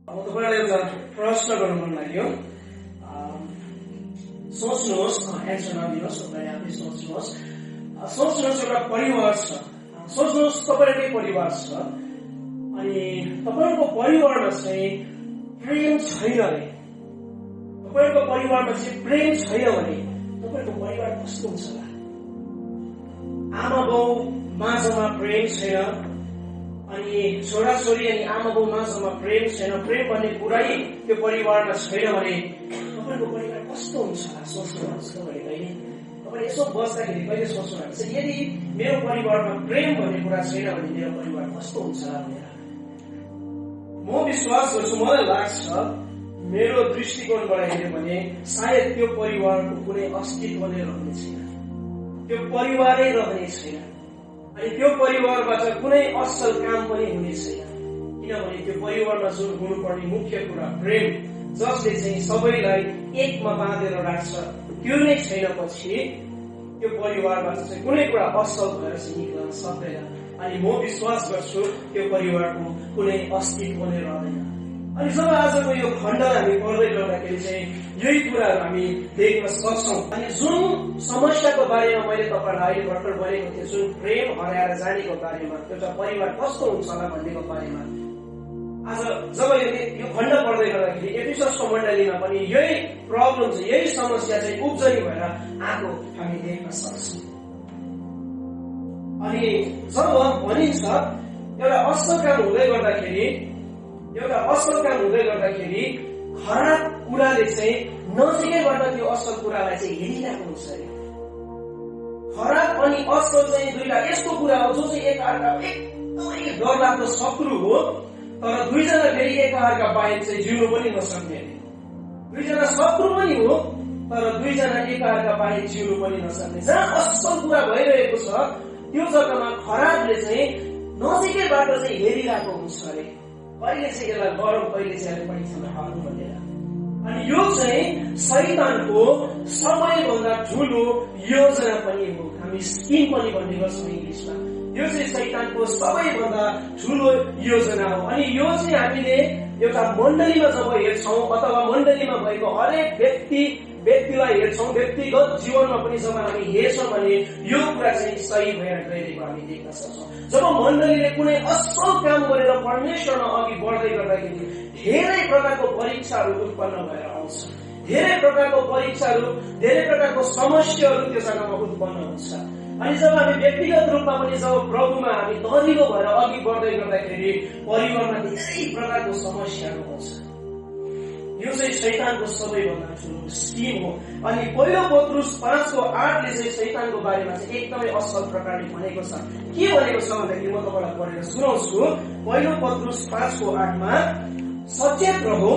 अब तपाईँलाई एउटा प्रश्न गर्नु मन लाग्यो। सोच्नुहोस्, एन्सर नदिनुहोस्, तपाईँ आफै सोच्नुहोस्। सोच्नुहोस् एउटा परिवार छ, सोच्नुहोस् तपाईँकै परिवार छ अनि तपाईँको परिवारमा चाहिँ प्रेम छैन भने, तपाईँको परिवारमा चाहिँ प्रेम छैन भने तपाईँको परिवार कस्तो हुन्छ होला? आमा बाउ माझमा प्रेम छैन अनि छोराछोरी अनि आमा बाउ माझमा प्रेम छैन, प्रेम भन्ने कुरै त्यो परिवारमा छैन भने तपाईँको परिवार कस्तो हुन्छ होला? सोच्नुहोस् तपाईँले कहिले, तपाईँले यसो बस्दाखेरि कहिले सोच्नुहुन्छ यदि मेरो परिवारमा प्रेम भन्ने कुरा छैन भने मेरो परिवार कस्तो हुन्छ होला भनेर? म विश्वास गर्छु, मलाई लाग्छ मेरो दृष्टिकोणबाट हेर्यो भने सायद त्यो परिवारको कुनै अस्तित्व नै रहने छैन, त्यो परिवारै रहने छैन अनि त्यो परिवारबाट कुनै असल काम पनि हुने छैन। किनभने त्यो परिवारमा जुन हुनुपर्ने मुख्य कुरा प्रेम, जसले चाहिँ सबैलाई एकमा बाँधेर राख्छ, त्यो नै छैन पछि त्यो परिवारबाट चाहिँ कुनै कुरा असल भएर चाहिँ निक्लन सक्दैन अनि म विश्वास गर्छु त्यो परिवारको कुनै अस्तित्व नै रहँदैन। अनि जब आजको यो खण्ड हामी पढ्दै गर्दाखेरि चाहिँ यही कुराहरू हामी देख्न सक्छौँ। अनि जुन समस्याको बारेमा मैले तपाईँलाई अहिले भर्खर भनेको थिएँ, जुन प्रेम हराएर जानेको बारेमा, एउटा परिवार कस्तो हुन्छ होला भन्नेको बारेमा, आज जब यो खण्ड पढ्दै गर्दाखेरि एफिससको मण्डलीमा पनि यही प्रब्लम चाहिँ, यही समस्या चाहिँ उब्जनी भएर आएको हामी देख्न सक्छौँ। अनि जब भनिन्छ एउटा असल काम हुँदै गर्दाखेरि खराब कुराले चाहिँ नजिकैबाट त्यो असल कुरालाई चाहिँ हेरिरहेको हुन्छ अरे। खराब अनि असल चाहिँ दुईटा यस्तो कुरा हो जो चाहिँ एकअर्का एकदमै डरलाग्दो शत्रु हो, तर दुईजना फेरि एकअर्का बाहेक चाहिँ जिउनु पनि नसक्ने। दुईजना शत्रु पनि हो तर दुईजना एकअर्का बाहेक जिउनु पनि नसक्ने। जहाँ असल कुरा भइरहेको छ त्यो जग्गामा खराबले चाहिँ नजिकैबाट चाहिँ हेरिरहेको हुन्छ अरे। कहिले चाहिँ यसलाई गरौँ, कहिले चाहिँ यसलाई परीक्षामा हारौँ भनेर। अनि यो चाहिँ शैतानको सबैभन्दा ठुलो योजना पनि हो, हामी स्किम पनि भन्ने गर्छौँ इङ्ग्लिसमा। यो चाहिँ शैतानको सबैभन्दा ठुलो योजना हो। अनि यो चाहिँ हामीले एउटा मण्डलीमा जब हेर्छौँ अथवा मण्डलीमा भएको हरेक व्यक्तिलाई हेर्छौँ, व्यक्तिगत जीवनमा पनि जब हामी हेर्छौँ भने यो कुरा चाहिँ सही भएर गइरहेको हामी देख्न सक्छौँ। जब मण्डलीले कुनै असल काम गरेर परमेश्वरमा अघि बढ्दै गर्दाखेरि धेरै प्रकारको परीक्षाहरू उत्पन्न भएर आउँछ, धेरै प्रकारको परीक्षाहरू, धेरै प्रकारको समस्याहरू त्यो जग्गामा उत्पन्न हुन्छ। अनि जब हामी व्यक्तिगत रूपमा पनि जब प्रभुमा हामी दरिलो भएर अघि बढ्दै गर्दाखेरि परिवारमा धेरै प्रकारको समस्याहरू आउँछ। यो चाहिँ शैतानको सबैभन्दा ठुलो स्किम हो। अनि पहिलो पत्रुस 5:8ले चाहिँ शैतानको बारेमा चाहिँ एकदमै असल प्रकारले भनेको छ। के भनेको छ भन्दाखेरि म तपाईँलाई पढेर सुनाउँछु। पहिलो पत्रुस 5:8मा सचेत रहो,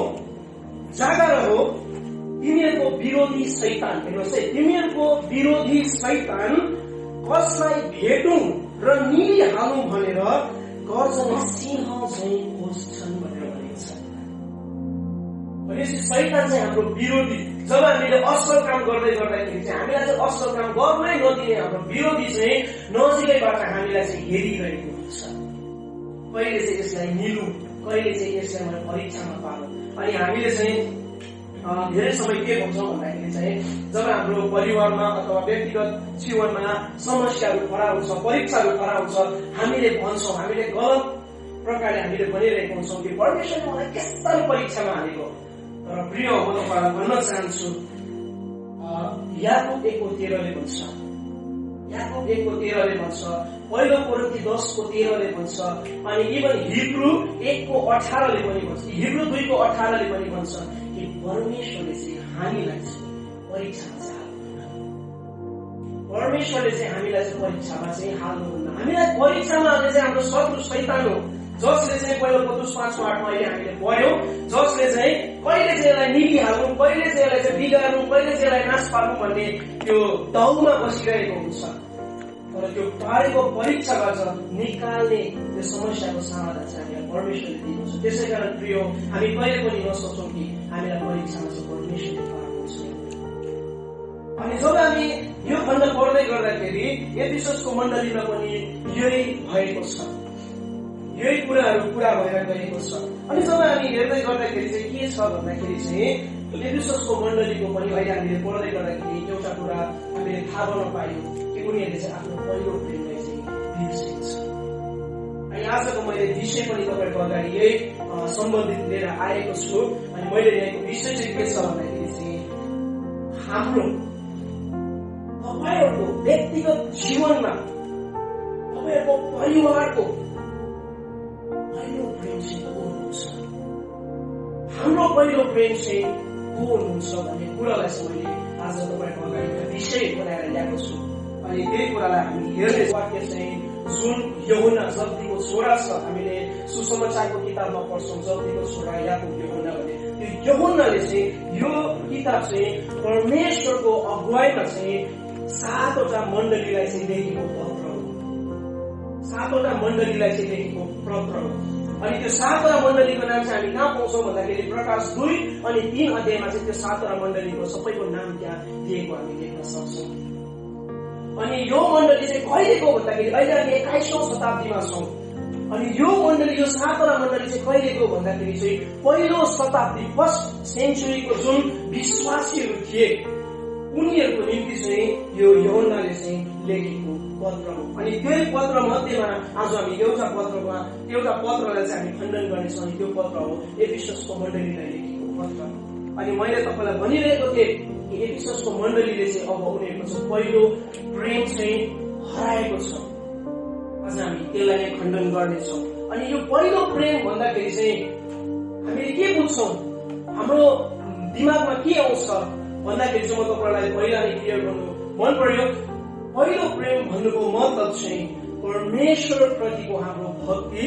जागा रहो, तिमीहरूको विरोधी शैतान, हेर्नुहोस् है, तिमीहरूको विरोधी शैतान कसलाई भेटौं र निलिहालौं भनेर गर्जने सिंह झैं खोज्छन् भनेर भनेको छ। भनेपछि शैतान चाहिँ हाम्रो विरोधी। जब हामीले असल काम गर्दै गर्दाखेरि चाहिँ हामीलाई चाहिँ असल काम गर्नै नदिने हाम्रो विरोधी चाहिँ नजिकैबाट हामीलाई चाहिँ हेरिरहेको हुन्छ। कहिले चाहिँ यसलाई निलौं, कहिले चाहिँ यसलाई मैले परीक्षामा पालौं। अनि हामीले चाहिँ धेरै समय के भन्छौँ भन्दाखेरि चाहिँ जब हाम्रो परिवारमा अथवा व्यक्तिगत जीवनमा समस्याहरू खडा हुन्छ, परीक्षाहरू खडा हुन्छ, हामीले भन्छौँ, हामीले गलत प्रकारले हामीले भनिरहेको हुन्छौँ कि परमेश्वरले मलाई त्यस्ता परीक्षामा हालेको। तर प्रिय म तपाईँलाई भन्न चाहन्छु, याकुब 1:13ले भन्छ, याकुब 1:13ले भन्छ, पहिलो कोरिन्थी 10:13ले भन्छ, अनि इभन हिब्रू 1:18ले पनि भन्छ, हिब्रू 2:18ले पनि भन्छ कि परमेश्वरले चाहिँ हामीलाई चाहिँ परीक्षामा चाहिँ हाल्नुहुन्न। परमेश्वरले चाहिँ हामीलाई चाहिँ परीक्षामा चाहिँ हाल्नुहुन्न। हामीलाई परीक्षामा हाल्ने चाहिँ हाम्रो शत्रु शैतान हो, जसले चाहिँ पहिलो पत्रुस 5:8मा अहिले हामीले पढ्यौं, जसले चाहिँ कहिले चाहिँ यसलाई निलिहाल्नु, कहिले चाहिँ यसलाई चाहिँ बिगार्नु, कहिले चाहिँ यसलाई नाश पार्नु भन्ने त्यो दाउमा बसिरहेको हुन्छ। तर त्यो पारेको परीक्षाबाट निकाल्ने त्यो समस्याको समाधान चाहिँ हामीलाई परमेश्वरले दिनुहुन्छ। त्यसै कारण प्रिय हामी कहिले पनि नसोचौँ कि हामीलाई परीक्षामा चाहिँ परमेश्वरले पार्नुहुन्छ। अनि जब हामी यो खण्ड पढ्दै गर्दाखेरि एफिससको मण्डलीमा पनि यही भएको छ, यही कुराहरू पुरा भएर गएको छ। अनि जब हामी हेर्दै गर्दाखेरि चाहिँ के छ भन्दाखेरि चाहिँ एफिससको मण्डलीको पनि अहिले हामीले पढ्दै गर्दाखेरि एउटा कुरा हामीले थाहा गर्न पायौँ कि उनीहरूले चाहिँ आफ्नो पहिलो प्रेमलाई चाहिँ बिर्सेको छ। अनि आजको मैले विषय पनि तपाईँको अगाडि यही सम्बन्धित लिएर आएको छु। अनि मैले ल्याएको विषय चाहिँ के छ भन्दाखेरि चाहिँ हाम्रो तपाईँहरूको व्यक्तिगत जीवनमा तपाईँहरूको परिवारको पहिलो प्रेम चाहिँ को हुनुहुन्छ, हाम्रो पहिलो प्रेम चाहिँ को हुनुहुन्छ भन्ने कुरालाई चाहिँ मैले आज तपाईँको अगाडि विषय बनाएर ल्याएको छु। अनि त्यही कुरालाई हामी हेर्ने वाक्य चाहिँ जुन यूहन्ना जब्दीको छोरा छ, हामीले सुसमाचारको किताबमा पढ्छौँ जब्दीको छोरा याकूब यूहन्ना भने, त्यो यूहन्नाले चाहिँ यो किताब चाहिँ परमेश्वरको अगुवाईमा चाहिँ 7वटा मण्डलीलाई चाहिँ लेखेको पत्र हो। 7वटा मण्डलीलाई चाहिँ लेखेको पत्र हो। अनि त्यो 7वटा मण्डलीको नाम चाहिँ हामी कहाँ पाउँछौँ भन्दाखेरि प्रकाश 2 अनि 3 अध्यायमा चाहिँ त्यो 7वटा मण्डलीको सबैको नाम त्यहाँ दिएको हामी देख्न सक्छौँ। अनि यो मण्डली चाहिँ कहिलेको भन्दाखेरि अहिले हामी 21औं शताब्दीमा छौँ। अनि यो मण्डली, यो 7वटा मण्डली चाहिँ कहिलेको भन्दाखेरि चाहिँ पहिलो शताब्दी, फर्स्ट सेन्चुरीको जुन विश्वासीहरू थिए उनीहरूको निम्ति चाहिँ यो यूहन्नाले चाहिँ लेखेको पत्र हो। अनि त्यही पत्र मध्येमा आज हामी एउटा पत्रलाई चाहिँ हामी खण्डन गर्नेछौँ। अनि त्यो पत्र हो एफिससको मण्डलीलाई लेखेको पत्र। अनि मैले तपाईँलाई भनिरहेको थिएँ कि एफिससको मण्डलीले चाहिँ अब उनीहरूको चाहिँ पहिलो प्रेम चाहिँ हराएको छ। आज हामी त्यसलाई नै खण्डन गर्नेछौँ। अनि यो पहिलो प्रेम भन्दाखेरि चाहिँ हामीले के बुझ्छौँ, हाम्रो दिमागमा के आउँछ भन्दाखेरि चाहिँ म तपाईँलाई पहिला नै क्लियर गर्नु मन पर्यो। पहिलो प्रेम भन्नुको मतलब चाहिँ परमेश्वर प्रतिको हाम्रो भक्ति।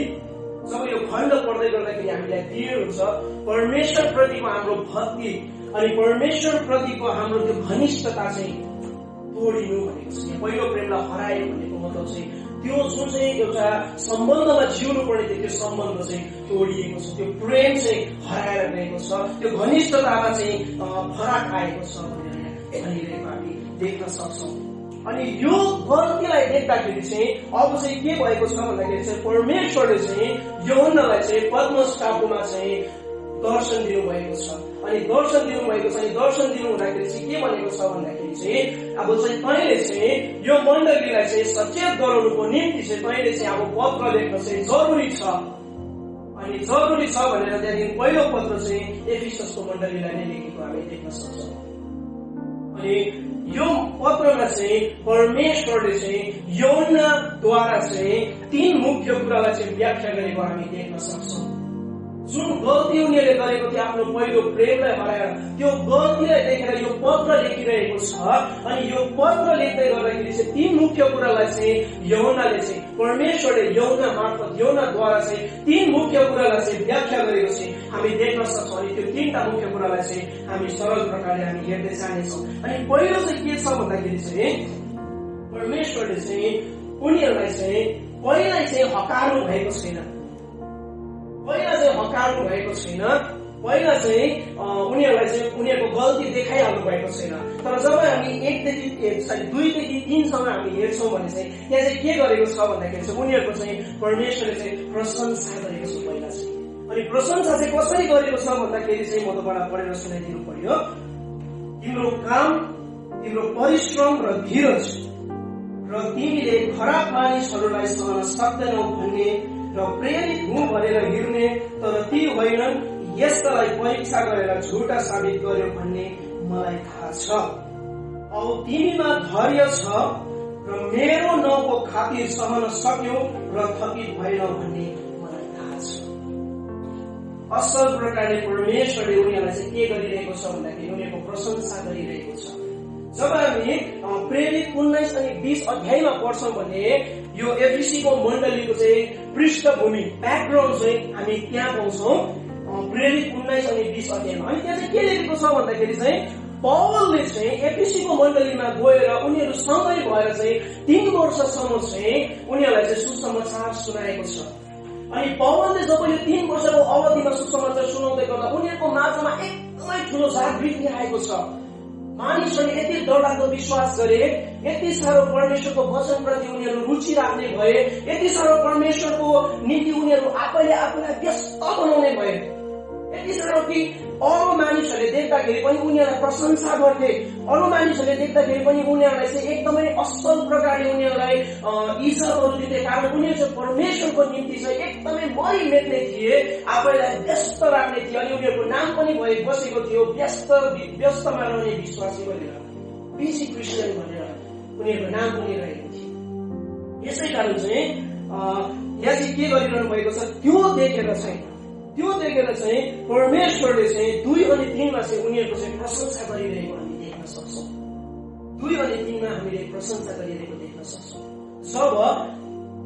जब यो खण्ड पढ्दै गर्दाखेरि हामीलाई क्लियर हुन्छ परमेश्वर प्रतिको हाम्रो भक्ति अनि परमेश्वर प्रतिको हाम्रो त्यो घनिष्ठता चाहिँ तोडिनु भनेको छ। पहिलो प्रेमलाई हरायो भनेको मतलब चाहिँ त्यो जुन चाहिँ एउटा सम्बन्धमा जिउनु पर्ने थियो त्यो सम्बन्ध चाहिँ तोडिएको छ, त्यो प्रेम चाहिँ हराएर गएको छ, त्यो घनिष्ठतामा चाहिँ फरक आएको छ भनेर भनिरहेको हामी देख्न सक्छौँ। अनि यो गल्तीलाई देख्दाखेरि चाहिँ अब चाहिँ के भएको छ भन्दाखेरि चाहिँ परमेश्वरले चाहिँ यूहन्नालाई चाहिँ पद्मस टापुमा चाहिँ दर्शन दिनुभएको छ। अनि दर्शन दिनुभएको छ। अनि दर्शन दिनु हुँदाखेरि चाहिँ के भनेको छ भन्दाखेरि चाहिँ अब चाहिँ तैँले चाहिँ यो मण्डलीलाई चाहिँ सचेत गराउनुको निम्ति चाहिँ तैँले चाहिँ अब पत्र लेख्न चाहिँ जरुरी छ। अनि जरुरी छ भनेर त्यहाँदेखि पहिलो पत्र चाहिँ एफिससको मण्डलीलाई नै लेखेको हामी देख्न सक्छौँ। अनि यो पत्रमा चाहिँ परमेश्वरले चाहिँ यूहन्नाद्वारा चाहिँ 3 मुख्य कुरालाई चाहिँ व्याख्या गरेको हामी देख्न सक्छौँ। जुन गल्ती उनीहरूले गरेको थियो आफ्नो पहिलो प्रेमलाई हराएर त्यो गल्तीलाई देखेर यो पत्र लेखिरहेको छ। अनि यो पत्र लेख्दै गर्दाखेरि चाहिँ 3 मुख्य कुरालाई चाहिँ यूहन्नाले चाहिँ परमेश्वरले यूहन्ना मार्फत यूहन्नाद्वारा चाहिँ 3 मुख्य कुरालाई चाहिँ व्याख्या गरेको चाहिँ हामी देख्न सक्छौँ। अनि त्यो 3टा मुख्य कुरालाई चाहिँ हामी सरल प्रकारले हामी हेर्दै जानेछौँ। अनि पहिलो चाहिँ के छ भन्दाखेरि चाहिँ परमेश्वरले चाहिँ उनीहरूलाई चाहिँ पहिला चाहिँ हकार्नु भएको छैन। पहिला चाहिँ उनीहरूलाई चाहिँ उनीहरूको गल्ती देखाइहाल्नु भएको छैन। तर जब हामी 2 देखि 3 सम्म हामी हेर्छौँ भने चाहिँ त्यहाँ चाहिँ के गरेको छ भन्दाखेरि चाहिँ उनीहरूको चाहिँ परमेश्वरले चाहिँ प्रशंसा गरेको छ पहिला चाहिँ। अनि प्रशंसा चाहिँ कसरी गरेको छ भन्दाखेरि चाहिँ म तपाईँलाई पढेर सुनाइदिनु पर्यो। तिम्रो काम, तिम्रो परिश्रम र धीरज र तिमीले खराब मानिसहरूलाई सहन सक्दैनौ भन्ने र प्रेरित हुँ भनेर हिँड्ने तर ती होइनन्, यस्तालाई परीक्षा गरेर झुटा साबित गर्यो भन्ने मलाई थाहा छ। औ तिमीमा धैर्य छ र मेरो नाउँको खातिर सहन सक्यौ र थपित भएनौ भन्ने मलाई थाहा छ। असल प्रकारले परमेश्वरले उनीहरूलाई चाहिँ के गरिरहेको छ भन्दाखेरि उनीहरूको प्रशंसा गरिरहेको छ। जब हामी प्रेरित 19 अनि 20 अध्यायमा पढ्छौँ भने यो एफिसीको मण्डलीको चाहिँ पृष्ठभूमि ब्याकग्राउन्ड चाहिँ हामी त्यहाँ पाउँछौँ प्रेरित 19 अनि 20 अध्यायमा। अनि त्यहाँ चाहिँ के लेखेको छ भन्दाखेरि चाहिँ पौलले चाहिँ एफिसीको मण्डलीमा गएर उनीहरू सँगै भएर चाहिँ 3 वर्षसम्म चाहिँ उनीहरूलाई चाहिँ सुसमाचार सुनाएको छ। अनि पौलले जब यो 3 वर्षको अवधिमा सुसमाचार सुनाउँदै गर्दा उनीहरूको माझमा एकदमै ठुलो जागृति आएको छ। मानिसहरूले यति डरलाग्दो विश्वास गरे, यति साह्रो परमेश्वरको वचनप्रति उनीहरू रुचि राख्ने भए, यति साह्रो परमेश्वरको नीति उनीहरू आफैलाई व्यस्त बनाउने भए, यति साह्रो कि अरू मानिसहरूले देख्दाखेरि पनि उनीहरूलाई प्रशंसा गर्थे, अरू मानिसहरूले देख्दाखेरि पनि उनीहरूलाई चाहिँ एकदमै असल प्रकारले उनीहरूलाई इज्जतहरू दिन्थे। कारण उनीहरू चाहिँ परमेश्वरको निम्ति चाहिँ एकदमै मरिमेट्ने थिए, आफैलाई व्यस्त राख्ने थिए, अनि उनीहरूको नाम पनि भए बसेको थियो व्यस्तमा रहने विश्वासी भनेर, बिजी क्रिस्चियन भनेर उनीहरूको नाम पनि रहेको थियो। यसै कारण चाहिँ यहाँ चाहिँ के गरिरहनु भएको छ, त्यो देखेर चाहिँ परमेश्वरले चाहिँ 2 अनि 3 मा चाहिँ उनीहरूको चाहिँ प्रशंसा गरिरहेको हामी देख्न सक्छौँ। 2 अनि 3 मा हामीले प्रशंसा गरिरहेको देख्न सक्छौँ। जब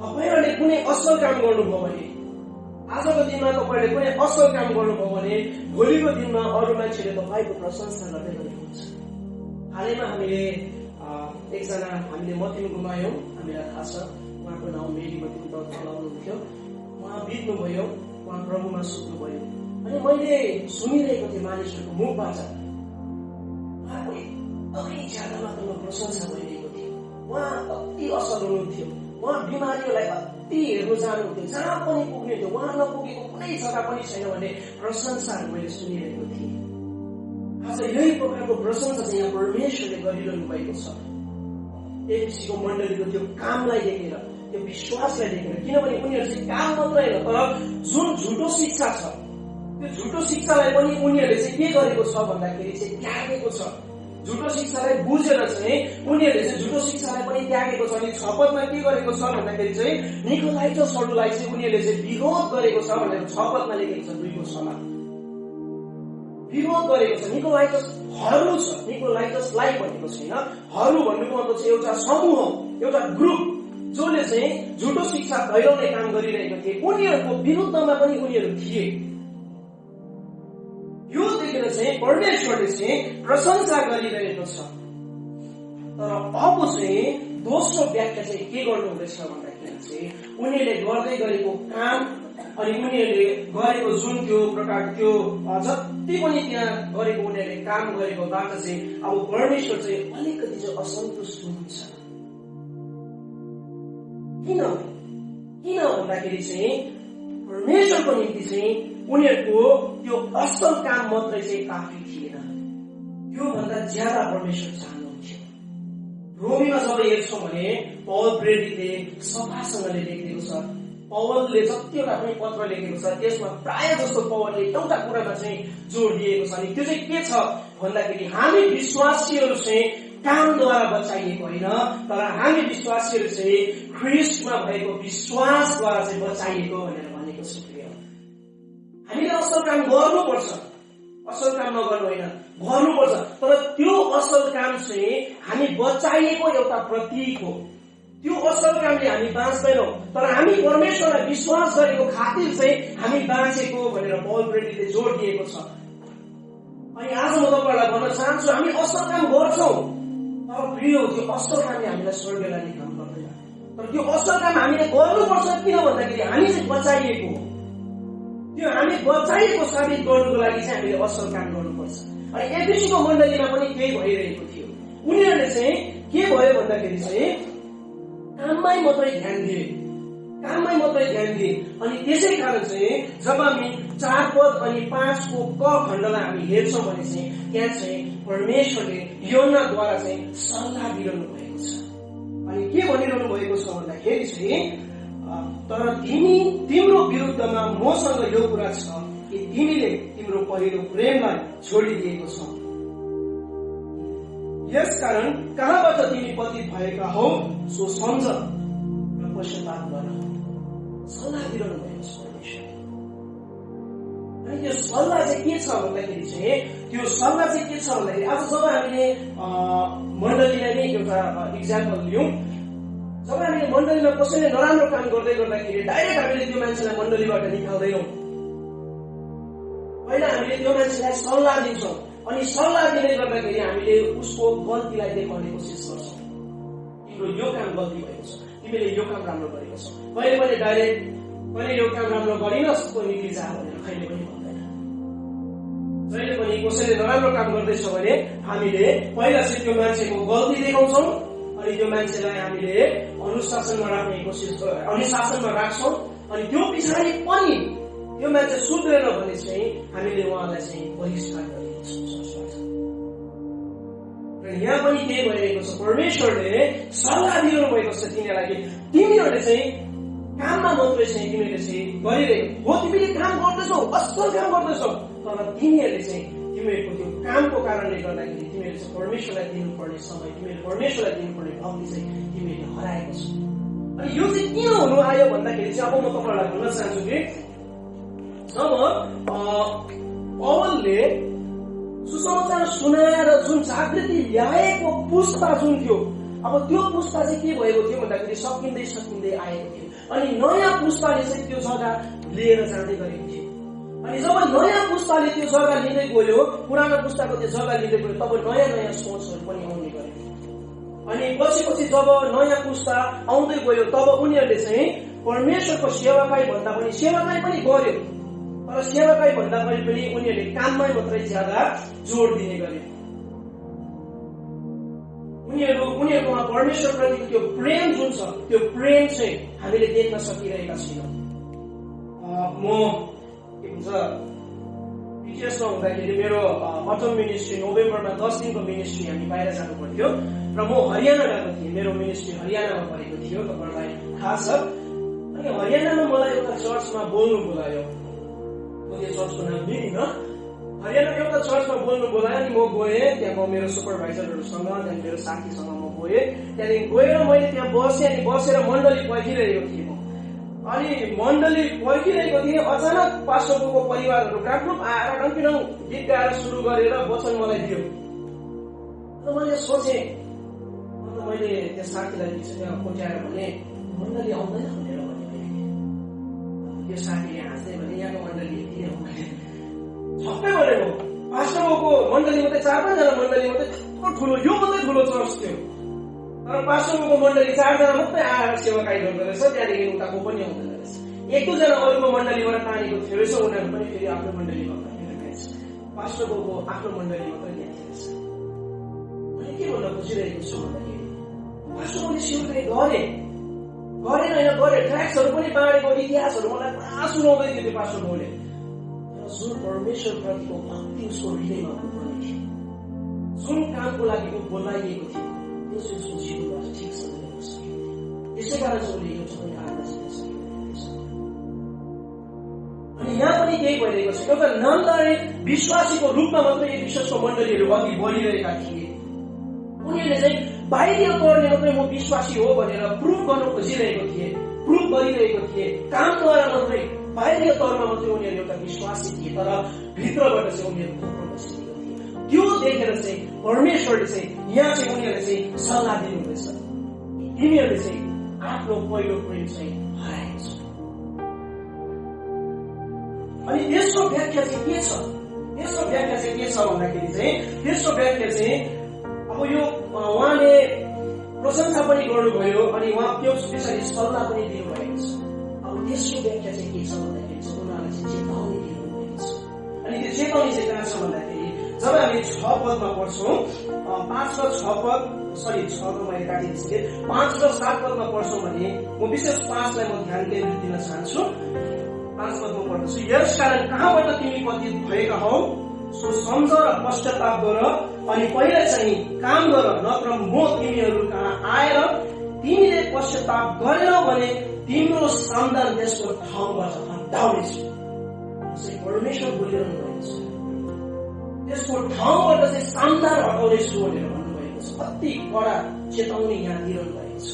तपाईहरूले कुनै असल काम गर्नुभयो भने, आजको दिनमा तपाईहरूले कुनै असल काम गर्नुभयो भने भोलिको दिनमा अरू मान्छेले तपाईँको प्रशंसा गर्दै गरेको हुन्छ। हालैमा हामीले एकजना हामीले मतिम गुमायौँ, हामीलाई थाहा छ, उहाँको नाउँ मेरी मतिम चलाउनुहुन्थ्यो। उहाँ बित्नुभयो, उहाँ प्रभुमा सुत्नुभयो। अनि मैले सुनिरहेको थिएँ मानिसहरूको मुखबाट उहाँको एकदमै ज्यादा मात्रामा प्रशंसा भइरहेको थियो। उहाँ अति असल हुनुहुन्थ्यो, उहाँ बिमारीहरूलाई अति हेर्नु जानुहुन्थ्यो, जहाँ पनि पुग्नुहुन्थ्यो, उहाँ नपुगेको कुनै जग्गा पनि छैन भन्ने प्रशंसाहरू मैले सुनिरहेको थिएँ। आज यही प्रकारको प्रशंसा चाहिँ यहाँ परमेश्वरले गरिरहनु भएको छ। एफएसीको मण्डलीको त्यो कामलाई देखेर, त्यो विश्वासलाई देखेर, किनभने उनीहरू चाहिँ काम मात्र होइन तर जुन झुटो शिक्षा छ त्यो झुटो शिक्षालाई पनि उनीहरूले चाहिँ के गरेको छ भन्दाखेरि चाहिँ त्यागेको छ। झुटो शिक्षालाई बुझेर चाहिँ उनीहरूले चाहिँ झुटो शिक्षालाई पनि त्यागेको छ। अनि 6 पदमा के गरेको छ भन्दाखेरि चाहिँ निकोलाइटसहरूलाई चाहिँ उनीहरूले चाहिँ विरोध गरेको छ भनेर 6 पदमा लेखेको छ। 2 को 6 मा विरोध गरेको छ। निकोलाइटसहरू छ, निकोलाइटसलाई भनेको छैन, हरू भन्नुको मतलब चाहिँ एउटा समूह, एउटा ग्रुप जसले चाहिँ झुटो शिक्षा फैलाउने काम गरिरहेको थिए, उनीहरूको विरुद्धमा पनि उनीहरू थिए। यो देखेर चाहिँ परमेश्वरले चाहिँ प्रशंसा गरिरहेको छ। तर अब चाहिँ दोस्रो व्याख्या चाहिँ के गर्नु हुँदैछ भन्दाखेरि चाहिँ उनीहरूले गर्दै गरेको काम अनि उनीहरूले गरेको जुन त्यो प्रकार त्यो जति पनि त्यहाँ गरेको उनीहरूले काम गरेकोबाट चाहिँ अब परमेश्वर चाहिँ अलिकति चाहिँ असन्तुष्ट हुनुहुन्छ। किन भन्दाखेरि चाहिँ परमेश्वरको निम्ति चाहिँ उनीहरूको त्यो असल काम मात्रै चाहिँ काफी थिएन, यो भन्दा ज्यादा परमेश्वर चाहनुहुन्थ्यो। रोमीमा जब हेर्छौँ भने पौल प्रेरितले सफासँगले लेखेको छ, पौलले जतिवटा पनि पत्र लेखेको छ त्यसमा प्राय जस्तो पौलले एउटा कुरामा चाहिँ जोड दिएको छ। अनि त्यो चाहिँ के छ भन्दाखेरि हामी विश्वासीहरू चाहिँ कामद्वारा बचाइएको होइन, तर हामी विश्वासीहरू चाहिँ ख्रिस्टमा भएको विश्वासद्वारा चाहिँ बचाइएको भनेर भनेको छ। हामीले असल काम गर्नुपर्छ, असल काम नगर्नु होइन, गर्नुपर्छ। तर त्यो असल काम चाहिँ हामी बचाइएको एउटा प्रतीक हो। त्यो असल कामले हामी बाँच्दैनौँ, तर हामी परमेश्वरलाई विश्वास गरेको खातिर चाहिँ हामी बाँचेको भनेर पौल प्रेरितले जोड दिएको छ। अनि आज म तपाईँहरूलाई भन्न चाहन्छु, हामी असल काम गर्छौँ, तर प्रिय त्यो असल कामले हामीलाई स्वर्ग लाने काम गर्दैन। तर त्यो असल काम हामीले गर्नुपर्छ, किन भन्दाखेरि हामी चाहिँ बचाइएको हो। त्यो हामी बचाइएको साबित गर्नुको लागि चाहिँ हामीले असल काम गर्नुपर्छ। अनि एफएसीको मण्डलीमा पनि केही भइरहेको थियो। उनीहरूले चाहिँ के भयो भन्दाखेरि चाहिँ काममै मात्रै ध्यान दिए। अनि त्यसै कारण चाहिँ जब हामी 4 पद अनि 5 को क खण्डलाई हामी हेर्छौँ भने चाहिँ त्यहाँ चाहिँ परमेश्वरले योनाद्वारा चाहिँ सल्लाह दिइरहनु भएको छ। अनि के भनिरहनु भएको छ भन्दाखेरि चाहिँ तर तिम्रो विरुद्धमा मसँग यो कुरा छ कि तिमीले तिम्रो पहिलो प्रेमलाई छोडिदिएको छ। यसकारण कहाँबाट तिमी पतित भएका हौ सो सम्झ र पश्चाताप गर। सल्लाह दिइरहनु भएको छ परमेश्वरले। अनि त्यो सल्लाह चाहिँ के छ भन्दाखेरि चाहिँ त्यो सल्लाह चाहिँ के छ भन्दाखेरि आज जब हामीले मण्डलीलाई नै एउटा इक्जाम्पल लियौँ, जब हामीले मण्डलीमा कसैले नराम्रो काम गर्दै गर्दाखेरि डाइरेक्ट हामीले त्यो मान्छेलाई मण्डलीबाट निकाल्दैनौँ। पहिला हामीले त्यो मान्छेलाई सल्लाह दिन्छौँ, अनि सल्लाह दिँदै गर्दाखेरि हामीले उसको गल्तीलाई देखाउने कोसिस गर्छौँ। तिम्रो यो काम गल्ती भएको छ, तिमीले यो काम राम्रो गरेको छ। कहिले डाइरेक्ट कहिले यो काम राम्रो गरिनस्, को निक्ली जा भनेर कहिले पनि भन्दैन। जहिले पनि कसैले नराम्रो काम गर्दैछ भने हामीले पहिला चाहिँ त्यो मान्छेको गल्ती देखाउँछौँ अनि त्यो मान्छेलाई हामीले अनुशासनमा राख्छौँ अनि त्यो पछाडि पनि त्यो मान्छे सुध्रेन भने चाहिँ हामीले उहाँलाई चाहिँ बहिष्कार गरिदिन्छौँ। र यहाँ पनि के भइरहेको छ, परमेश्वरले सल्लाह दिनु भएको छ तिनीहरूलाई, तिमीहरूले चाहिँ काममा मात्रै चाहिँ तिमीले चाहिँ गरिरहेको हो, तिमीले काम गर्दैछौ, असल काम गर्दैछौ, तर तिमीहरूले चाहिँ तिमीहरूको त्यो कामको कारणले गर्दाखेरि तिमीहरूले चाहिँ परमेश्वरलाई दिनुपर्ने समय, तिमीहरूले परमेश्वरलाई दिनुपर्ने भक्ति चाहिँ तिमीहरूले हराएको छ। अनि यो चाहिँ किन हुनु आयो भन्दाखेरि चाहिँ अब म तपाईँहरूलाई भन्न चाहन्छु कि जब पवलले सुसमाचार सुनाएर जुन जागृति ल्याएको पुस्ता जुन थियो, अब त्यो पुस्ता चाहिँ के भएको थियो भन्दाखेरि सकिँदै सकिँदै आएको थियो अनि नयाँ पुस्ताले चाहिँ त्यो जग्गा लिएर जाँदै गरेको थियो। अनि जब नयाँ पुस्ताले त्यो जग्गा लिँदै गयो, पुरानो पुस्ताको त्यो जग्गा लिँदै गयो, तब नयाँ नयाँ सोचहरू पनि आउने गरे। अनि पछि पछि जब नयाँ पुस्ता आउँदै गयो तब उनीहरूले चाहिँ परमेश्वरको सेवाकाई भन्दा पनि सेवाकाई पनि गर्यो, तर सेवाकाई भन्दा पनि उनीहरूले काममै मात्रै ज्यादा जोड दिने गरे। उनीहरूकोमा परमेश्वरप्रतिको त्यो प्रेम जुन छ त्यो प्रेम चाहिँ हामीले देख्न सकिरहेका छैनौँ। म के भन्छ पिटिएसमा हुँदाखेरि मेरो अटम मिनिस्ट्री नोभेम्बरमा 10 दिनको मिनिस्ट्री हामी बाहिर जानु पर्थ्यो र म हरियाणा गएको थिएँ। मेरो मिनिस्ट्री हरियाणामा परेको थियो, तपाईँलाई थाहा छ। अनि हरियाणामा मलाई एउटा चर्चमा बोल्नु बोलायो, त्यो चर्चको नाम लिइनँ। हरियाणा एउटा चर्चमा बोल्नु बोलायो अनि म गएँ त्यहाँ। म मेरो सुपरभाइजरहरूसँग त्यहाँदेखि मेरो साथीसँग म गएँ। त्यहाँदेखि गएर मैले त्यहाँ बसेँ अनि बसेर मण्डली पर्खिरहेको थिएँ म। अनि मण्डली पर्खिरहेको थिएँ, अचानक पास्टरको परिवारहरू ग्राफरूप आएर डङ्किडङ गीत गाएर सुरु गरेर वचन मलाई दियो। अन्त मैले सोचेँ, अन्त मैले त्यो साथीलाई कोट्याएर भने मण्डली आउँदैन भनेर भने त्यो साथीले हाँस्दै भने यहाँको मण्डली किन छक्कै परेको। पास्टरको मण्डली मात्रै 4-5 जना मण्डली मात्रै यत्रो ठुलो, यो मात्रै ठुलो चर्च थियो, तर पास्टरको मण्डली 4 जना मात्रै आएर सेवाकाई गर्दो रहेछ। त्यहाँदेखि उताको पनि आउँदैन रहेछ। 1-2 जना अरूको मण्डलीबाट तानेको थियो रहेछ, उनीहरू पनि फेरि आफ्नो मण्डलीमा रहेछ। पास्टरको आफ्नो मण्डली मात्रै त्यहाँ थियो रहेछ। मैले के भन्न खोजिरहेको छु भन्दाखेरि पास्टरले सेवाकाई गरेन होइन, ट्र्याक्सहरू पनि बाँडेको, इतिहासहरू मलाई पुरा सुनाउँदै थियो त्यो पास्टरले। जुन परमेश्वर प्रतिको भक्ति उसको हृदयमा हुनुपर्ने थियो, जुन कामको लागि ऊ बोलाइएको थियो, त्यो चाहिँ उसको जीवनबाट ठिकसँग ल्याउन सकिन्थ्यो। त्यसै कारण चाहिँ उसले एउटा पनि आत्मा जित्न सकिरहेको छ। अनि यहाँ पनि केही भइरहेको छ, एउटा नामदारी विश्वासीको रूपमा मात्रै एक विश्वासको मण्डलीहरू अघि बढिरहेका थिए। उनीहरूले चाहिँ बाहिरी तौरले मात्रै म विश्वासी हो भनेर प्रुफ गर्न खोजिरहेको थिए, प्रुफ गरिरहेको थिए। कामद्वारा मात्रै बाहिरी तौरमा मात्रै उनीहरू एउटा विश्वासी थिए, तर भित्रबाट चाहिँ उनीहरू खोप्रो बसिरहेको थिए। त्यो देखेर चाहिँ परमेश्वरले चाहिँ यहाँ चाहिँ उनीहरूले चाहिँ सल्लाह दिनुहुँदैछ, तिमीहरूले चाहिँ आफ्नो पहिलो प्रेम चाहिँ हराएको छ। अनि त्यसको व्याख्या चाहिँ के छ? त्यसको व्याख्या चाहिँ के छ भन्दाखेरि चाहिँ त्यसको व्याख्या चाहिँ अब यो उहाँले प्रशंसा पनि गर्नुभयो अनि उहाँ त्यो त्यसरी सल्लाह पनि दिनुभएको छ। अब त्यसको व्याख्या चाहिँ के छ भन्दाखेरि चाहिँ उनीहरूलाई चाहिँ चेतावनी दिनुभएको छ। अनि त्यो चेतावनी चाहिँ कहाँ छ भन्दाखेरि जब हामी 6 पदमा पढ्छौँ, 5 र 6 पद, सरी 6 को मैले काटिदिएँ, 5 र 7 पदमा पढ्छौँ भने म विशेष 5 लाई म ध्यान केन्द्रित दिन चाहन्छु। 5 पदमा पढ्छु, यसकारण कहाँबाट तिमी पतित भएका हौ सो सम्झ र पश्चाताप गर अनि पहिला चाहिँ काम गर, नत्र म तिमीहरू कहाँ आएर तिमीले पश्चाताप गरेनौ भने तिम्रो सामदान त्यसको ठाउँबाट हटाउनेछु। परमेश्वर बोलिरहनु भएको छ, त्यसको ठाउँबाट चाहिँ सामदान हटाउनेछु भनेर भन्नुभएको छ। कति कडा चेतावनी यहाँ दिइरहनु भएको छ।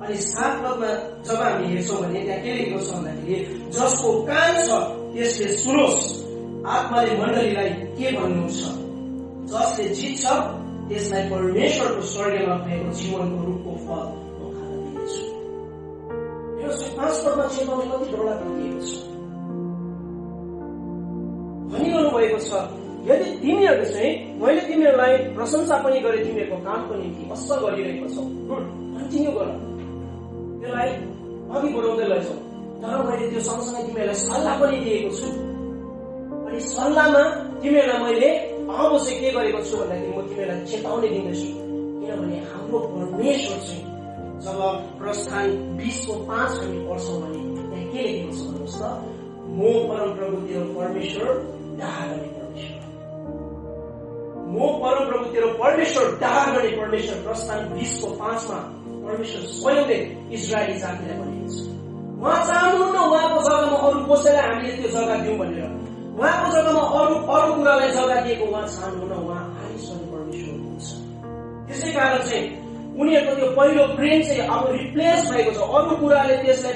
अनि 7 पदमा जब हामी हेर्छौँ भने त्यहाँ के लेखेको छ भन्दाखेरि जसको कान छ त्यसले सुनोस्, आत्माले मण्डलीलाई के भन्नु छ, जसले जित्छ त्यसलाई परमेश्वरको स्वर्गमा भएको जीवनको रूपको फल म खान दिनेछु। यो 5 पदमा चेतावनी कति डरलाग्दो दिएको छ। भनिरहनु भएको छ यदि तिमीहरूले चाहिँ मैले तिमीहरूलाई प्रशंसा पनि गरे, तिमीहरूको कामको निम्ति असल गरिरहेको छौ, गुड, कन्टिन्यू गर, त्यसलाई अघि बढाउँदै लैछौ, तर मैले त्यो सँगसँगै तिमीहरूलाई सल्लाह पनि दिएको छु। अनि अनि सल्लाहमा तिमीहरूलाई मैले अब चाहिँ के गरेको छु भन्दाखेरि म तिमीहरूलाई चेतावनी दिँदैछु, किनभने हाम्रो परमेश्वर चाहिँ जब प्रस्थान 20:5 हामी पढ्छौँ भने त्यहाँ के लेखेको छ भन्नुहोस् त, म परमप्रभु तेरो परमेश्वर डाहा गर्ने परमेश्वर, म परमप्रभु तेरो परमेश्वर डाहा गर्ने परमेश्वर। प्रस्थान 20:5 परमेश्वर स्वयंले इजरायली जातिलाई भनेको छ। उहाँ चाहनुहुन्न उहाँको जग्गामा अरू कसैलाई हामीले त्यो जग्गा दिउँ भनेर, उहाँको जग्गामा अरू कुरालाई जग्गा दिएको उहाँ चाहनुहुन्न। उहाँ आशिष गर्ने परमेश्वर हुनुहुन्छ। त्यसै कारण चाहिँ उनीहरूको त्यो पहिलो प्रेम चाहिँ अब रिप्लेस भएको छ, अरू कुराले त्यसलाई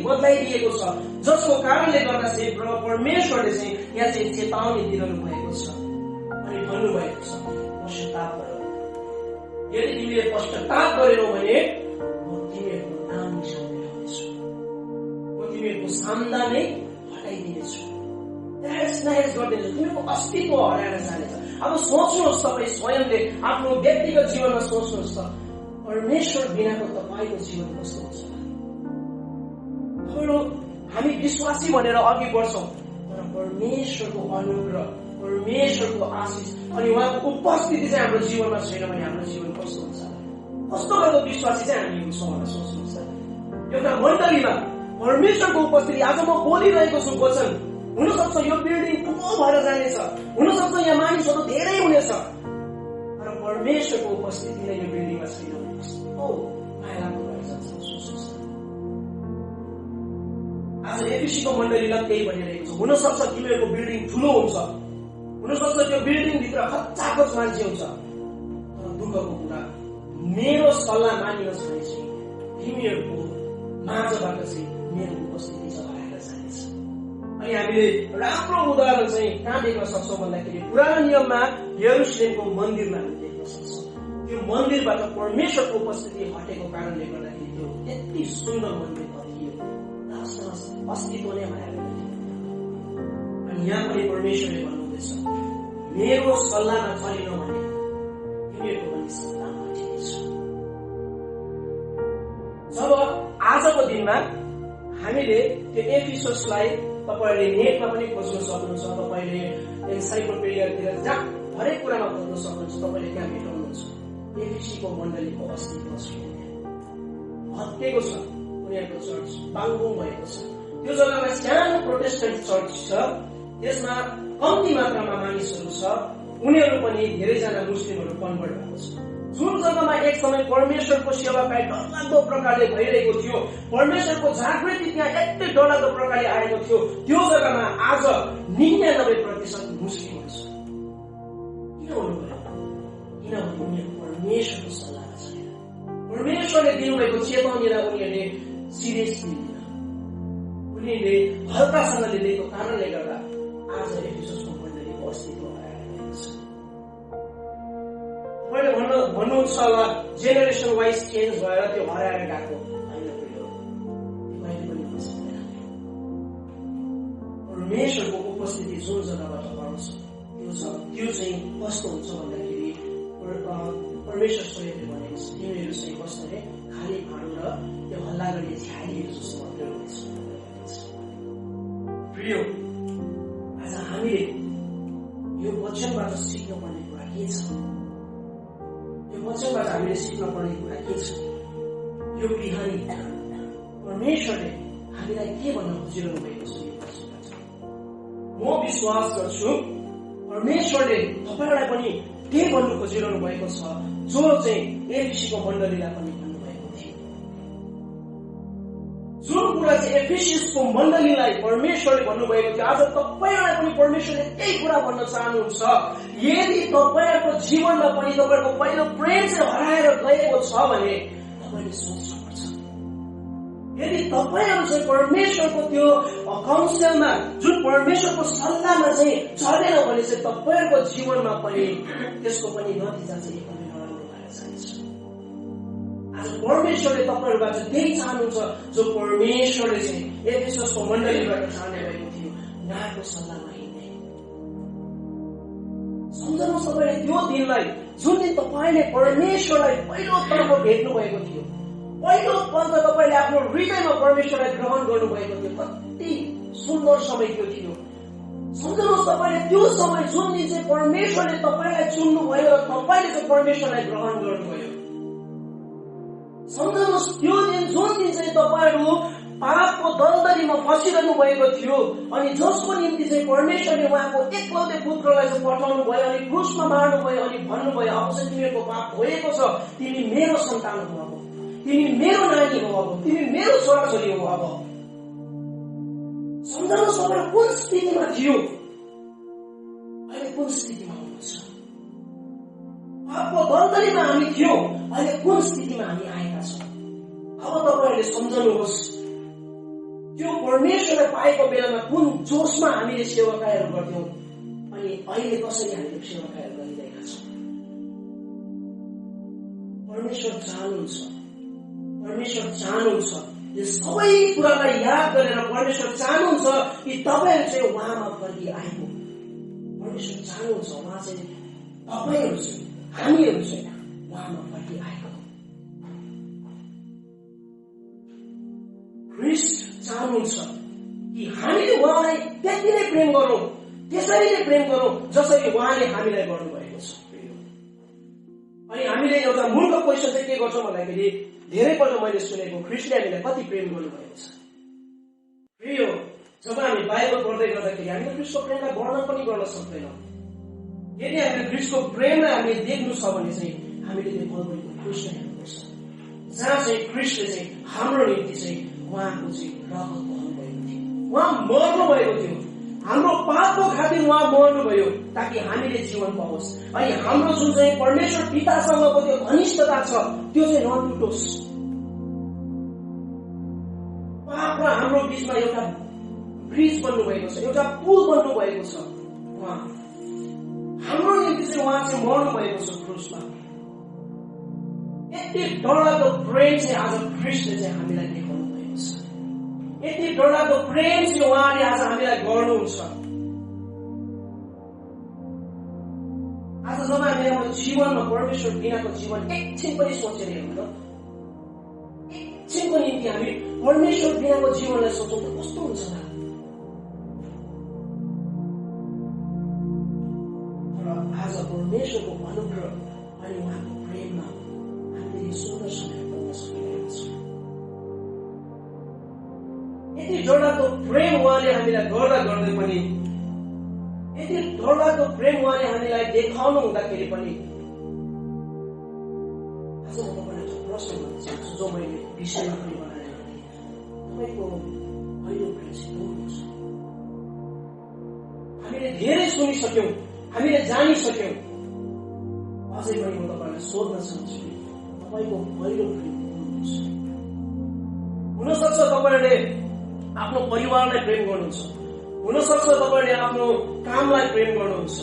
बदलाइदिएको छ, जसको कारणले गर्दा चाहिँ परमेश्वरले चाहिँ यहाँ चाहिँ चेतावनी दिइरहनु भएको छ अनि भन्नुभएको छ, पश्चाताप गर। यदि तिमीले पश्चाताप गरेनौ भने म तिमीहरूको नाम निसाउनेछु, म तिमीहरूको सामना नै हटाइदिनेछु, गरिदिनेछु, तिमीहरूको अस्तित्व हराएर जानेछ। अब सोच्नुहोस्, तपाईँ स्वयंले आफ्नो व्यक्तिगत जीवनमा सोच्नुहोस् त, परमेश्वर बिनाको तपाईँको जीवन कस्तो हुन्छ? हामी विश्वासी भनेर अघि बढ्छौँ, तर परमेश्वरको अनुग्रह, परमेश्वरको आशिष अनि उहाँको उपस्थिति चाहिँ हाम्रो जीवनमा छैन भने हाम्रो जीवन कस्तो हुन्छ? कस्तो खालको विश्वासी चाहिँ हामी हुन्छौँ भनेर सोच्नुहोस्। एउटा मण्डलीमा परमेश्वरको उपस्थिति, आज म बोलिरहेको छु वचन, हुनसक्छ यो बिल्डिङ ठुलो भएर जानेछ, हुनसक्छ यहाँ मानिसहरू धेरै हुनेछ, तर परमेश्वरको उपस्थिति नै यो बिल्डिङमा छैन भने कस्तो माया लाग्दो भएर जान्छ सोच्नुहोस्। आज एफिसीको मण्डलीलाई त्यही भनिरहेको छ, हुनसक्छ तिमीहरूको बिल्डिङ ठुलो हुन्छ, हुनसक्छ त्यो बिल्डिङभित्र खच्चाखच मान्छे हुन्छ, तर दुःखको कुरा मेरो सल्लाह मानिनुहोस् भने चाहिँ तिमीहरूको माझबाट चाहिँ मेरो उपस्थिति छ हराएर जानेछ। अनि हामीले राम्रो उदाहरण चाहिँ कहाँ देख्न सक्छौँ भन्दाखेरि पुरानो नियममा यरुशलेमको मन्दिरमा हामी देख्न सक्छौँ। त्यो मन्दिरबाट परमेश्वरको उपस्थिति हटेको कारणले गर्दाखेरि त्यो यति सुन्दर मन्दिर थियो, अस्तित्व नै हराएर गयो। अनि यहाँ पनि परमेश्वरले भन्नुहुँदैछ, मेरो सल्लाहमा चलेनौ भने तिमीहरूको पनि सल्लाहमा हटिनेछ। जब आजको दिनमा हामीले त्यो एफिससलाई तपाईहरूले नेटमा पनि खोज्न सक्नुहुन्छ, तपाईँले एन्साइक्लोपिडियातिर जहाँ हरेक कुरामा खोज्न सक्नुहुन्छ, तपाईँले त्यहाँ भेटाउनुहुन्छ। एफिसीको मण्डलीको अस्तित्व छ, हत्केको छ, उनीहरूको चर्च बाङबुङ भएको छ। त्यो जग्गामा सानो प्रोटेस्टेन्ट चर्च छ, त्यसमा कम्ती मात्रामा मानिसहरू छ, उनीहरू पनि धेरैजना मुस्लिमहरू कन्भर्ट भएको छ। जुन जग्गामा एक समय परमेश्वरको सेवाकार्य डरलाग्दो प्रकारले भइरहेको थियो, परमेश्वरको जागृति त्यहाँ यति डरलाग्दो प्रकारले आएको थियो, त्यो जग्गामा आज 99% मुस्लिमहरू छ। किन हुनुभयो? किनभने उनीहरू परमेश्वरको सल्लाहमा छैन। परमेश्वरले दिनुभएको चेतावनीलाई उनीहरूले सिरियसली लिन, उनीहरूले हल्कासँगले लिएको कारणले गर्दा आज एफिससको मण्डलीको अस्तित्व हराएर गएको छ। मैले भन्नुहुन्छ होला जेनेरेसन वाइज चेन्ज भएर त्यो हराएर गएको होइन, कहिले पनि हुन सक्दैन। परमेश्वरको उपस्थिति जुन जग्गाबाट पाउँछ त्यो चाहिँ कस्तो हुन्छ भन्दाखेरि परमेश्वर स्वयंले भनेको छ, तिमीहरू चाहिँ कस्तो अरे खाली भाँडो र त्यो हल्ला गर्ने झ्यालीहरू जस्तो मात्रै हुनेछ। प्रिय, आज हामीले यो वचनबाट सिक्नुपर्ने कुरा के छ? यो वचनबाट हामीले सिक्न पर्ने कुरा के छ? यो बिहानी परमेश्वरले हामीलाई के भन्न खोजिरहनु भएको छ? यो वचनबाट म विश्वास गर्छु परमेश्वरले तपाईँलाई पनि के भन्नु खोजिरहनु भएको छ, जो चाहिँ एफिसीको मण्डलीलाई पनि भन्नुभएको थियो। जुन कुरा चाहिँ एफिसीको मण्डलीलाई परमेश्वरले भन्नुभएको थियो, आज तपाईँलाई पनि परमेश्वरले त्यही कुरा भन्न चाहनुहुन्छ। यदि तपाईँहरूको जीवनमा पनि तपाईँहरूको पहिलो प्रेम चाहिँ हराएर गएको छ भने तपाईँले सोच्नुपर्छ। यदि तपाईँहरू चाहिँ परमेश्वरको त्यो काउन्सिलमा, जुन परमेश्वरको सल्लाहमा चाहिँ चलेन भने चाहिँ तपाईँहरूको जीवनमा पनि त्यसको पनि नतिजा चाहिँ एकदमै नराम्रो भएर जान्छ। आज परमेश्वरले तपाईँहरूबाट त्यही चाहनुहुन्छ जो परमेश्वरले चाहिँ एफिससको मण्डलीबाट चाहने भएको थियो, उहाँको सल्लाहमा हिँड्ने। सम्झनुहोस् तपाईँले त्यो दिनलाई, जुन दिन तपाईँले परमेश्वरलाई पहिलोतर्फ भेट्नु भएको थियो, पहिलोपल्ट तपाईँले आफ्नो हृदयमा परमेश्वरलाई ग्रहण गर्नुभएको थियो। कति सुन्दर समय त्यो थियो। सम्झनुहोस् तपाईले त्यो समय जुन दिन चाहिँ परमेश्वरले तपाईलाई चुन्नुभयो र तपाईले चाहिँ परमेश्वरलाई ग्रहण गर्नुभयो। सम्झनुहोस् त्यो दिन जुन दिन चाहिँ तपाईहरू पापको दलदलीमा फसिरहनु भएको थियो अनि जसको निम्ति चाहिँ परमेश्वरले उहाँको एकलौटे पुत्रलाई चाहिँ पठाउनु भयो अनि क्रुसमा मार्नुभयो अनि भन्नुभयो अब चाहिँ तिमीहरूको पाप भएको छ, तिमी मेरो सन्तान हो, अब तिमी मेरो नानी हो, अब तिमी मेरो छोराछोरी हो। अब सम्झनुहोस् तपाईँ कुन स्थितिमा थियो, अहिले कुन स्थितिमा हुनुहुन्छ। पापको दलदलीमा हामी थियौँ, अहिले कुन स्थितिमा हामी आएका छौँ। अब तपाईँहरूले सम्झनुहोस् त्यो परमेश्वरलाई पाएको बेलामा कुन जोशमा हामीले सेवाकायहरू गर्थ्यौं अनि अहिले कसरी हामीले सेवाकायहरू गरिरहेका छौँ। परमेश्वर चाहनुहुन्छ यो सबै कुरालाई याद गरेर परमेश्वर चाहनुहुन्छ कि तपाईहरू चाहिँ उहाँमा फर्किआएको। परमेश्वर चाहनुहुन्छ उहाँ चाहिँ तपाईहरू चाहिँ हामीहरू चाहिँ उहाँमा फर्किआएको। ख्रीष्ट चाहनुहुन्छ कि हामीले उहाँलाई त्यति नै प्रेम गरौँ, त्यसरी नै प्रेम गरौँ जसरी उहाँले हामीलाई गर्नुभएको छ। अनि हामीले एउटा मूर्ख क्वेसन चाहिँ के गर्छौँ भन्दाखेरि धेरैपल्ट मैले सुनेको ख्रीष्टले हामीलाई कति प्रेम गर्नुभएको छ। प्रिय, जब हामी बाइबल पढ्दै गर्दाखेरि हामीले ख्रीष्टको प्रेमलाई वर्णन पनि गर्न सक्दैनौँ। यदि हामीले ख्रीष्टको प्रेमलाई हामीले देख्नु छ भने चाहिँ हामीले त्यो बाइबलको ख्रीष्ट हेर्नुपर्छ, जहाँ चाहिँ ख्रीष्टले चाहिँ हाम्रो निम्ति चाहिँ उहाँको चाहिँ रगत बहाउनुभएको थियो, उहाँ मर्नु भएको थियो, हाम्रो पापको खातिर उहाँ मर्नुभयो ताकि हामीले जीवन पाओस् अनि हाम्रो जुन चाहिँ परमेश्वर पितासँगको त्यो घनिष्ठता छ त्यो चाहिँ नटुटोस्। पाप र हाम्रो बीचमा एउटा ब्रिज बन्नु भएको छ, एउटा पुल बन्नु भएको छ। उहाँ हाम्रो निम्ति चाहिँ उहाँ चाहिँ मर्नु भएको छ क्रुसमा। यति डरलाग्दो प्रेम चाहिँ आज ख्रीष्टले चाहिँ हामीलाई देखाउनु भएको छ। यति डरलाग्दो प्रेम चाहिँ उहाँले आज हामीलाई गर्नुहुन्छ। आज जब हामी हाम्रो जीवनमा परमेश्वर बिनाको जीवन एकछिन पनि सोचेर हेर्नु त, एकछिनको निम्ति हामी परमेश्वर बिनाको जीवनलाई सोचौँ त कस्तो हुन्छ। तर आज परमेश्वरको अनुग्रह अनि उहाँको प्रेममा हामीले यो सुन्दर समय पाउन सकिरहेका छौँ। यति डरलाग्दो प्रेम उहाँले हामीलाई गर्दा गर्दै पनि, यति डरलाग्दो प्रेम उहाँले हामीलाई देखाउनु हुँदाखेरि पनि आज म तपाईँलाई प्रश्न गर्न चाहन्छु, जो मैले विषयमा पनि बनाएको थिएँ, तपाईँको पहिलो प्रेम चाहिँ को हुन्छ? हामीले धेरै सुनिसक्यौँ, हामीले जानिसक्यौँ, अझै पनि म तपाईँलाई सोध्न चाहन्छु तपाईँको पहिलो प्रेम को हुन्छ? हुनसक्छ तपाईँहरूले आफ्नो परिवारलाई प्रेम गर्नुहुन्छ, हुनसक्छ तपाईँहरूले आफ्नो कामलाई प्रेम गर्नुहुन्छ,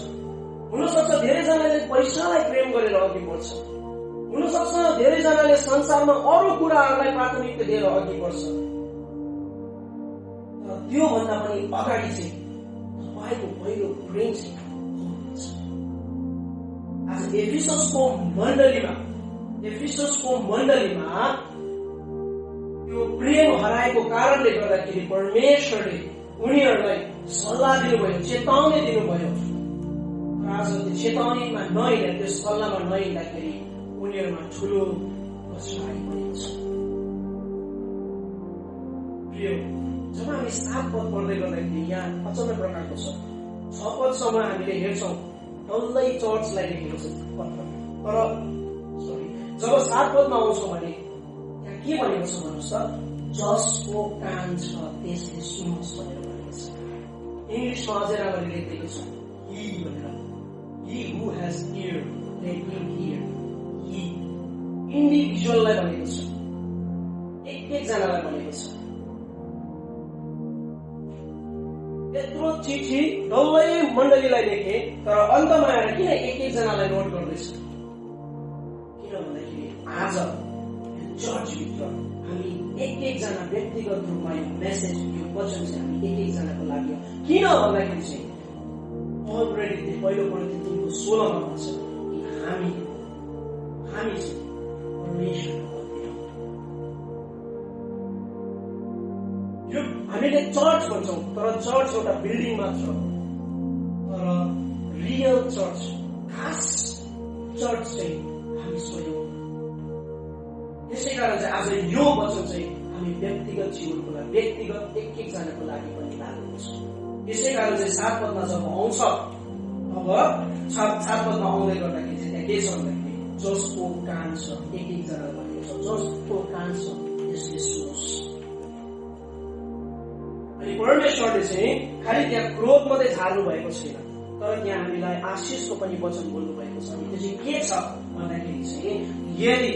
हुनसक्छ धेरैजनाले पैसालाई प्रेम गरेर अघि बढ्छ, हुनसक्छ धेरैजनाले संसारमा अरू कुराहरूलाई प्राथमिकता दिएर अघि बढ्छ। तर त्योभन्दा पनि अगाडि चाहिँ तपाईँको पहिलो प्रेम चाहिँ को हुन्छ? आज एफिससको मण्डलीमा त्यो प्रेम हराएको कारणले गर्दाखेरि परमेश्वरले उनीहरूलाई सल्लाह दिनुभयो, चेतावनी दिनुभयो। आज त्यो चेतावनीमा नहिँडेर, त्यो सल्लाहमा नहिँड्दाखेरि उनीहरूमा ठुलो कष्ट आइपरेको छ। जब हामी 7 पद पढ्दै गर्दाखेरि यहाँ अचम्म प्रकारको छ। 6 पदसम्म हामीले हेर्छौँ डल्लै चर्चलाई लेखेको छ पत्र, तर जब 7 पदमा आउँछौँ भने यहाँ के भनेको छ भन्नुहोस् त, जसको कान छ त्यसले सुन्नुहोस् भनेर भनेको छ। इङ्ग्लिसमा अझै राम्ररी लेखिएको छ, he भनेर, he who has ear let him hear। he इन्डिभिजुअललाई भनेको छ, एकजनालाई भनेको छ। यत्रो चिठी डल्लै मण्डलीलाई लेखे, तर अन्तमा आएर किन एकजनालाई नोट गर्दैछ? किन भन्दाखेरि आज चर्चभित्र हामी एकजना व्यक्तिगत रूपमा यो मेसेज, यो वचन चाहिँ हामी एकजनाको लागि हो। किन भन्दाखेरि चाहिँ अलरेडी पहिलो कोरिन्थी 3:16 मा भन्छ कि हामी चाहिँ परमेश्वरको बन्दी हौँ। यो हामीले चर्च भन्छौँ, तर चर्च एउटा बिल्डिङ मात्र हो। तर रियल चर्च, खास चर्च चाहिँ हामी स्वयं। त्यसै कारण चाहिँ आज यो वचन चाहिँ हामी व्यक्तिगत जीवनको लागि, व्यक्तिगत एक एकजनाको लागि पनि लागू हुन्छ। त्यसै कारण चाहिँ 7 पदमा जब आउँछ, अब 7 पदमा आउँदै गर्दाखेरि चाहिँ त्यहाँ के छ भन्दाखेरि जसको कान छ, एक एकजना भनेको छ, जसको कान छ त्यसले सुनोस्। अनि परमेश्वरले चाहिँ खालि त्यहाँ क्रोध मात्रै झार्नु भएको छैन, तर त्यहाँ हामीलाई आशिषको पनि वचन बोल्नु भएको छ। अनि त्यो चाहिँ के छ भन्दाखेरि चाहिँ यदि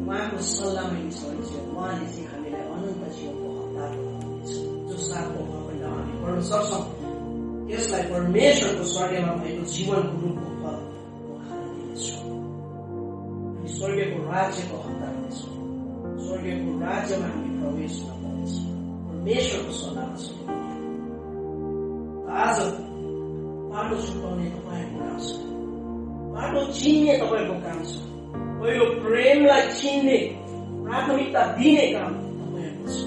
उहाँको सल्लाहमा हिँड्छ भने चाहिँ उहाँले चाहिँ हामीलाई अनन्त जीवनको हकदार बनाउनुहुन्छ। जो 7को खण्ड हामी पढ्न सक्छौँ, यसलाई परमेश्वरको स्वर्गमा भएको जीवनको रूपको फल म खान दिनेछु। हामी स्वर्गको राज्यको हकदार हुनेछौँ। स्वर्गको राज्यमा हामी प्रवेश गर्न पाउनेछौँ परमेश्वरको सल्लाहमा छ। आज बाटो छुट्याउने तपाईँहरूको काम छ, बाटो चिन्ने तपाईँहरूको काम छ, पहिलो प्रेमलाई चिन्ने, प्राथमिकता दिने काम तपाईँहरूको छ।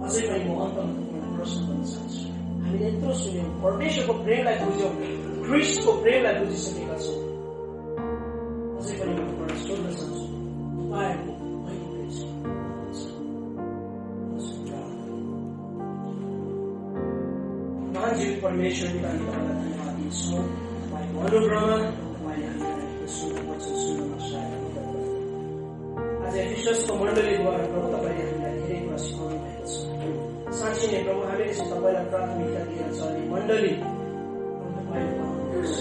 अझै पनि म अन्तमा तपाईँलाई प्रश्न गर्न चाहन्छु। हामीले यत्रो सुन्यौँ, परमेश्वरको प्रेमलाई बुझ्यौँ, ख्रिस्टको प्रेमलाई बुझिसकेका छौँ। अझै पनि म तपाईँलाई सोध्न चाहन्छु, तपाईँहरूको भएको प्रेम छ? महान परमेश्वर पिताले तपाईँलाई धन्यवाद दिन्छौँ। तपाईँको अनुग्रहमा तपाईँले हामीलाई सुन्नु वचन सुन्नुमा सहायता गर्नुभयो। आज विश्वासको मण्डलीद्वारा प्रभु तपाईँले हामीलाई धेरै कुरा सिकाउनु भएको छ। साँच्चै नै प्रभु हामीले चाहिँ तपाईँलाई प्राथमिकता दिएर चल्ने मण्डली तपाईँले पाउनुहोस्।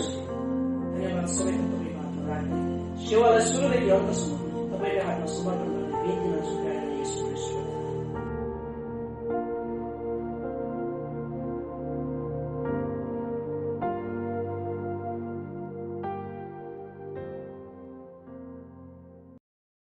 धन्यवाद सबैको तपाईँको हातमा राख्ने सेवालाई सुरुदेखि अन्तसम्म